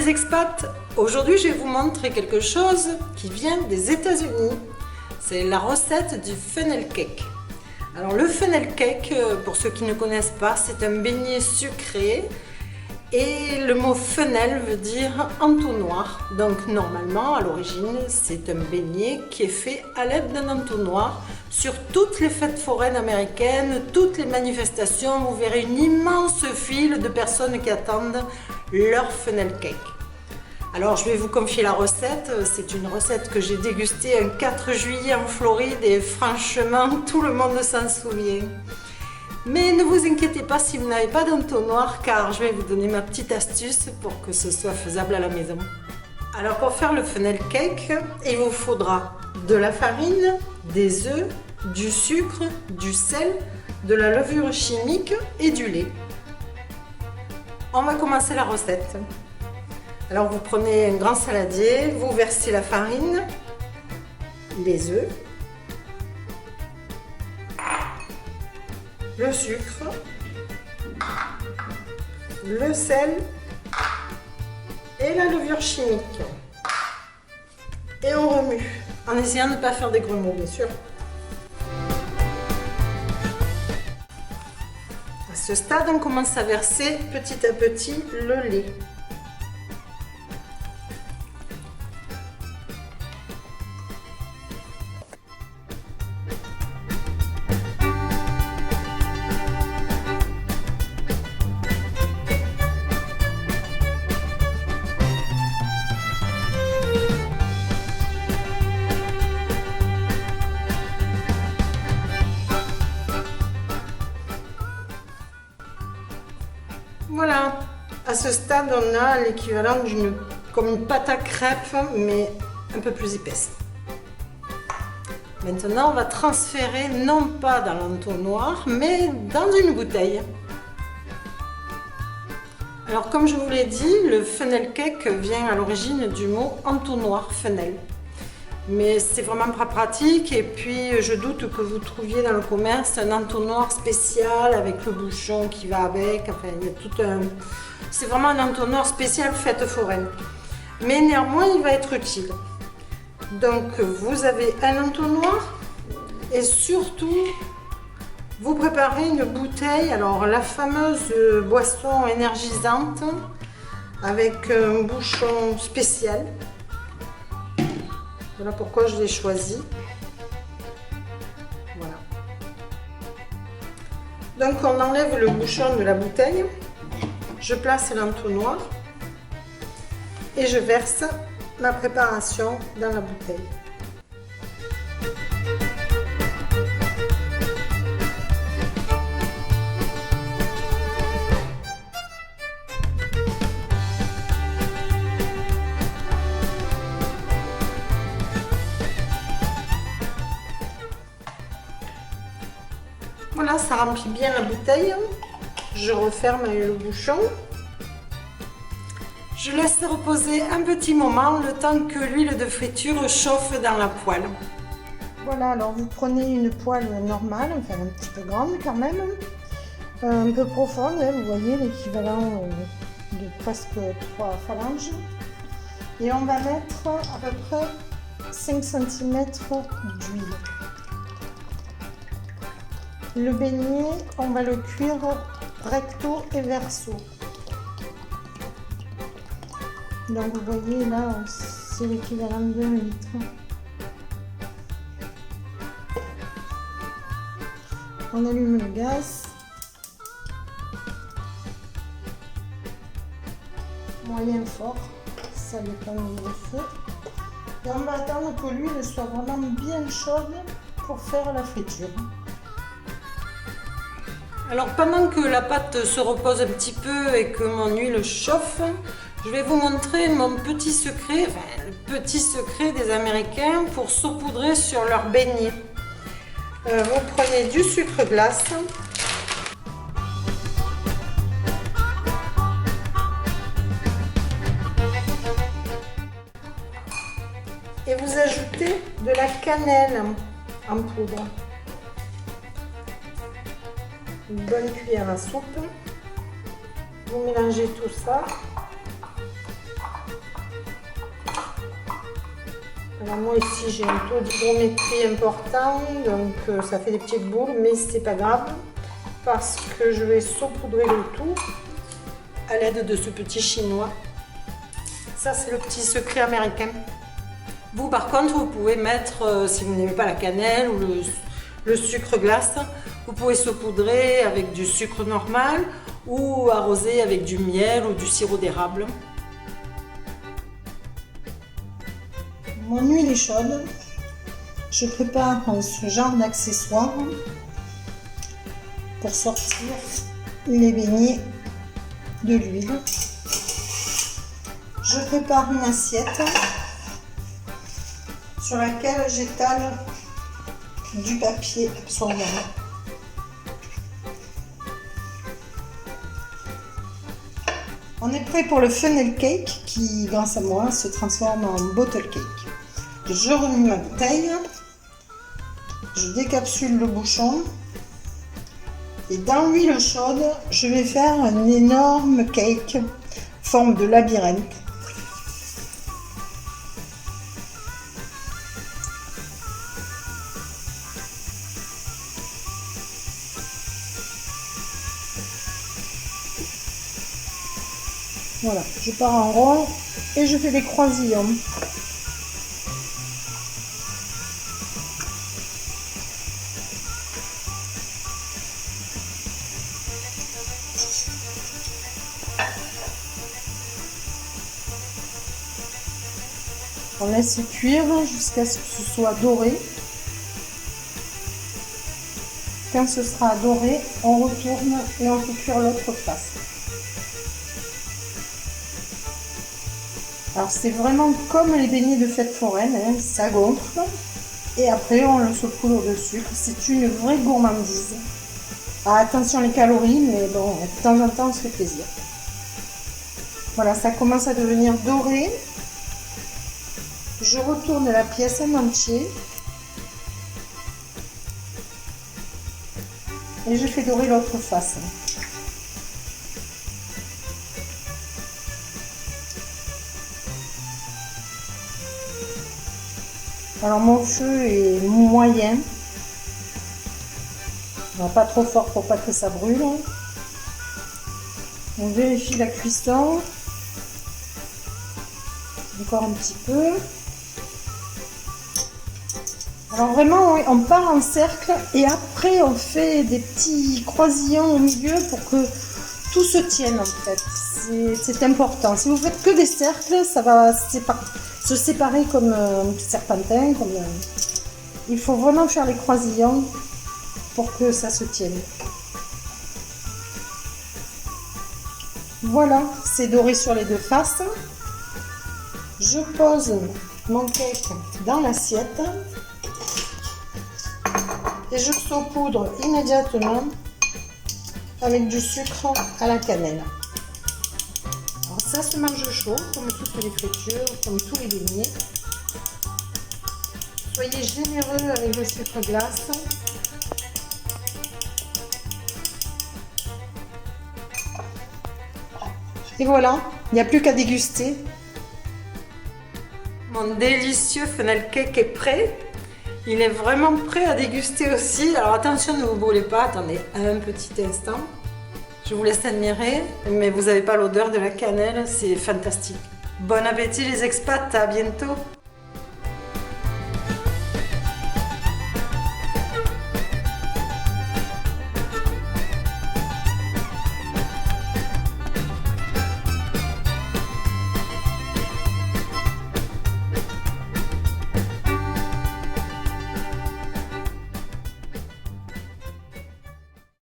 les expats, aujourd'hui je vais vous montrer quelque chose qui vient des États-Unis. C'est la recette du funnel cake. Alors le funnel cake, pour ceux qui ne connaissent pas, c'est un beignet sucré et le mot funnel veut dire entonnoir. Donc normalement à l'origine c'est un beignet qui est fait à l'aide d'un entonnoir. Sur toutes les fêtes foraines américaines, toutes les manifestations, vous verrez une immense file de personnes qui attendent leur funnel cake. Alors je vais vous confier la recette, c'est une recette que j'ai dégustée un 4 juillet en Floride et franchement tout le monde s'en souvient. Mais ne vous inquiétez pas si vous n'avez pas d'entonnoir car je vais vous donner ma petite astuce pour que ce soit faisable à la maison. Alors pour faire le funnel cake, il vous faudra de la farine, des œufs, du sucre, du sel, de la levure chimique et du lait. On va commencer la recette. Alors vous prenez un grand saladier, vous versez la farine, les œufs, le sucre, le sel et la levure chimique. Et on remue, en essayant de ne pas faire des grumeaux bien sûr. À ce stade, on commence à verser petit à petit le lait. Voilà, à ce stade on a l'équivalent comme une pâte à crêpes mais un peu plus épaisse. Maintenant on va transférer non pas dans l'entonnoir mais dans une bouteille. Alors comme je vous l'ai dit, le funnel cake vient à l'origine du mot entonnoir, funnel. Mais c'est vraiment pas pratique et puis je doute que vous trouviez dans le commerce un entonnoir spécial avec le bouchon qui va avec, enfin il y a tout un... C'est vraiment un entonnoir spécial fête foraine. Mais néanmoins il va être utile. Donc vous avez un entonnoir et surtout vous préparez une bouteille, alors la fameuse boisson énergisante avec un bouchon spécial. Voilà pourquoi je l'ai choisi. Voilà. Donc on enlève le bouchon de la bouteille. Je place l'entonnoir et je verse ma préparation dans la bouteille. Voilà, ça remplit bien la bouteille. Je referme le bouchon. Je laisse reposer un petit moment le temps que l'huile de friture chauffe dans la poêle. Voilà, alors vous prenez une poêle normale, enfin un petit peu grande quand même, un peu profonde, hein, vous voyez l'équivalent de presque 3 phalanges. Et on va mettre à peu près 5 cm d'huile. Le beignet, on va le cuire recto et verso. Donc vous voyez là, c'est l'équivalent de 1 litre. On allume le gaz. Moyen fort, ça dépend du feu. Et on va attendre que l'huile soit vraiment bien chaude pour faire la friture. Alors pendant que la pâte se repose un petit peu et que mon huile chauffe, je vais vous montrer mon petit secret, enfin le petit secret des Américains pour saupoudrer sur leur beignet. Vous prenez du sucre glace. Et vous ajoutez de la cannelle en poudre. Une bonne cuillère à soupe. Vous mélangez tout ça. Alors moi ici j'ai un taux d'hygrométrie important, donc ça fait des petites boules, mais c'est pas grave parce que je vais saupoudrer le tout à l'aide de ce petit chinois. Ça c'est le petit secret américain. Vous par contre vous pouvez mettre, si vous n'aimez pas la cannelle ou le sucre glace, vous pouvez saupoudrer avec du sucre normal ou arroser avec du miel ou du sirop d'érable. Mon huile est chaude. Je prépare ce genre d'accessoires pour sortir les beignets de l'huile. Je prépare une assiette sur laquelle j'étale du papier absorbant. On est prêt pour le funnel cake qui, grâce à moi, se transforme en bottle cake. Je remue ma bouteille, je décapsule le bouchon et dans l'huile chaude, je vais faire un énorme cake forme de labyrinthe. Voilà, je pars en rond et je fais des croisillons. On laisse cuire jusqu'à ce que ce soit doré. Quand ce sera doré, on retourne et on fait cuire l'autre face. Alors c'est vraiment comme les beignets de fête foraine, hein, ça gonfle. Et après on le saupoudre de sucre. C'est une vraie gourmandise. Ah, attention les calories, mais bon, de temps en temps on se fait plaisir. Voilà, ça commence à devenir doré. Je retourne la pièce en entier et je fais dorer l'autre face. Alors mon feu est moyen, pas trop fort pour pas que ça brûle. On vérifie la cuisson, encore un petit peu. Alors vraiment, on part en cercle et après on fait des petits croisillons au milieu pour que tout se tienne en fait. C'est important. Si vous faites que des cercles, ça va se séparer comme un petit serpentin. Il faut vraiment faire les croisillons pour que ça se tienne. Voilà, c'est doré sur les deux faces. Je pose mon cake dans l'assiette. Et je saupoudre immédiatement avec du sucre à la cannelle. Alors ça se mange chaud, comme toutes les fritures, comme tous les beignets. Soyez généreux avec le sucre glace. Et voilà, il n'y a plus qu'à déguster. Mon délicieux funnel cake est prêt. Il est vraiment prêt à déguster aussi. Alors attention, ne vous brûlez pas, attendez un petit instant. Je vous laisse admirer, mais vous n'avez pas l'odeur de la cannelle, c'est fantastique. Bon appétit les expats, à bientôt.